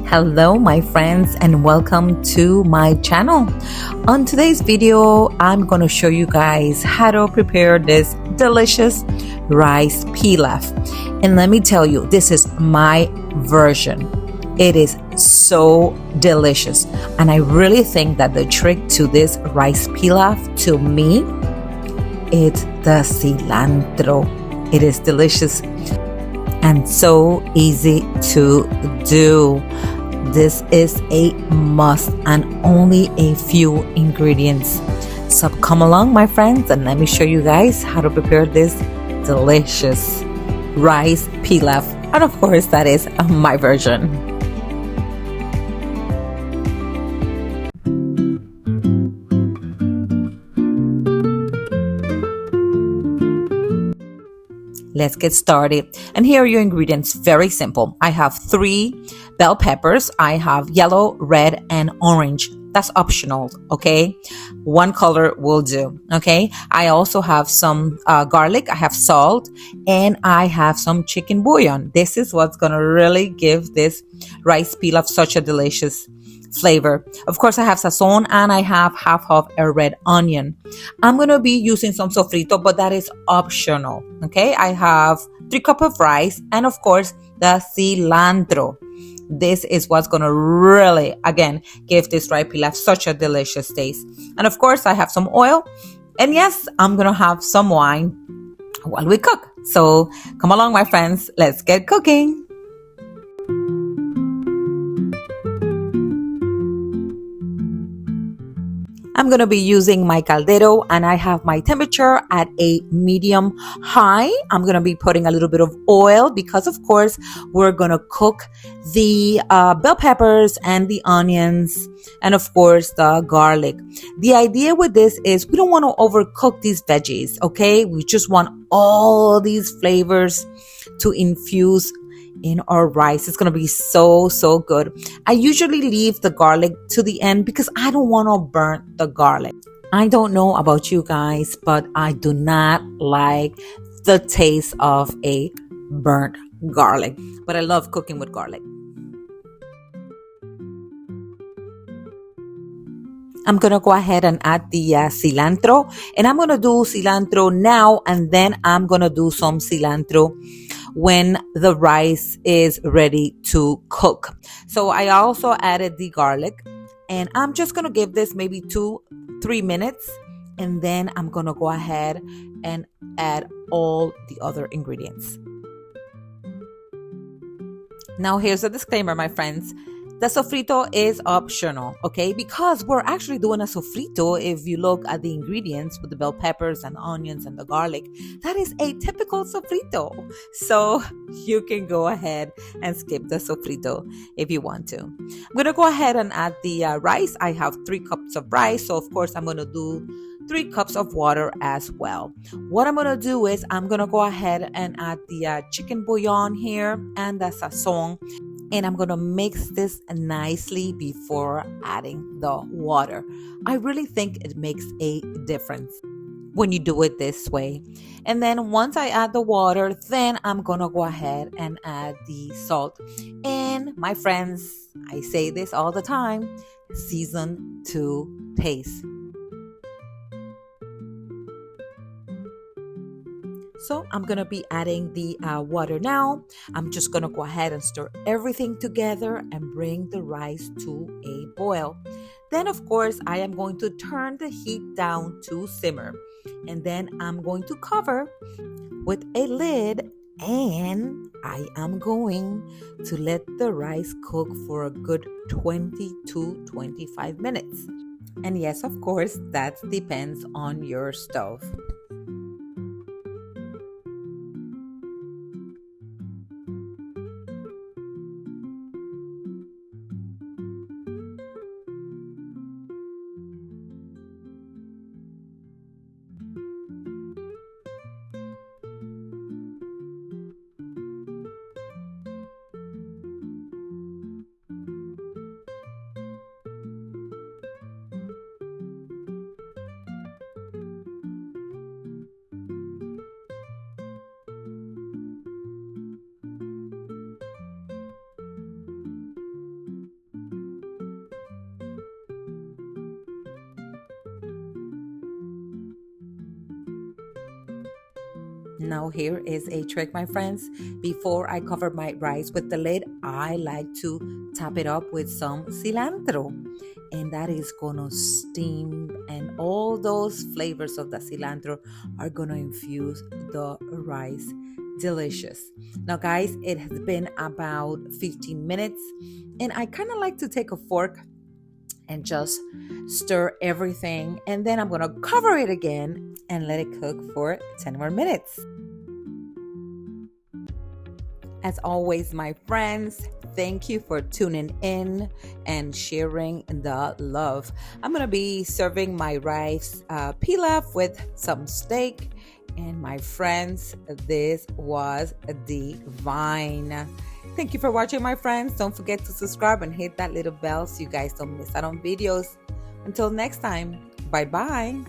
Hello my friends and welcome to my channel. On today's video, I'm going to show you guys how to prepare this delicious rice pilaf. And let me tell you, this is my version. It is so delicious. And I really think that the trick to this rice pilaf, to me, it's the cilantro. It is delicious and so easy to do. This is a must and only a few ingredients. So come along my friends and let me show you guys how to prepare this delicious rice pilaf. And of course that is my version. Let's get started. And here are your ingredients. Very simple. I have 3 bell peppers. I have yellow, red, and orange. That's optional, okay? One color will do, okay? I also have some garlic. I have salt, and I have some chicken bouillon. This is what's gonna really give this rice pilaf such a delicious flavor. Of course, I have Sazón and I have half of a red onion. I'm going to be using some sofrito, but that is optional. Okay, I have 3 cups of rice and of course the cilantro. This is what's going to really, again, give this rice pilaf such a delicious taste. And of course, I have some oil. And yes, I'm going to have some wine while we cook. So come along, my friends. Let's get cooking. I'm going to be using my caldero and I have my temperature at a medium high. I'm going to be putting a little bit of oil because of course we're going to cook the bell peppers and the onions and of course the garlic. The idea with this is we don't want to overcook these veggies, okay? We just want all these flavors to infuse in our rice. It's going to be so good. I usually leave the garlic to the end because I don't want to burn the garlic. I don't know about you guys, but I do not like the taste of a burnt garlic. But I love cooking with garlic. I'm going to go ahead and add the cilantro. And I'm going to do cilantro now and then I'm going to do some cilantro when the rice is ready to cook. So I also added the garlic and I'm just going to give this maybe 2-3 minutes and then I'm going to go ahead and add all the other ingredients. Now here's a disclaimer, my friends. The sofrito is optional, okay? Because we're actually doing a sofrito. If you look at the ingredients with the bell peppers and onions and the garlic, that is a typical sofrito. So you can go ahead and skip the sofrito if you want to. I'm going to go ahead and add the rice. I have 3 cups of rice. So of course I'm going to do 3 cups of water as well. What I'm going to do is I'm going to go ahead and add the chicken bouillon here and the sazón. And I'm going to mix this nicely before adding the water. I really think it makes a difference when you do it this way. And then once I add the water, then I'm going to go ahead and add the salt. And my friends, I say this all the time, season to taste. So I'm going to be adding the water now. I'm just going to go ahead and stir everything together and bring the rice to a boil. Then, of course, I am going to turn the heat down to simmer. And then I'm going to cover with a lid and I am going to let the rice cook for a good 20 to 25 minutes. And yes, of course, that depends on your stove. Now here is a trick, my friends. Before I cover my rice with the lid, I like to top it up with some cilantro. And that is gonna steam, and all those flavors of the cilantro are gonna infuse the rice. Delicious. Now, guys, it has been about 15 minutes, and I kind of like to take a fork and just stir everything, and then I'm gonna cover it again and let it cook for 10 more minutes. As always, my friends, thank you for tuning in and sharing the love. I'm gonna be serving my rice pilaf with some steak, and my friends, this was divine. Thank you for watching, my friends. Don't forget to subscribe and hit that little bell so you guys don't miss out on videos. Until next time, bye-bye.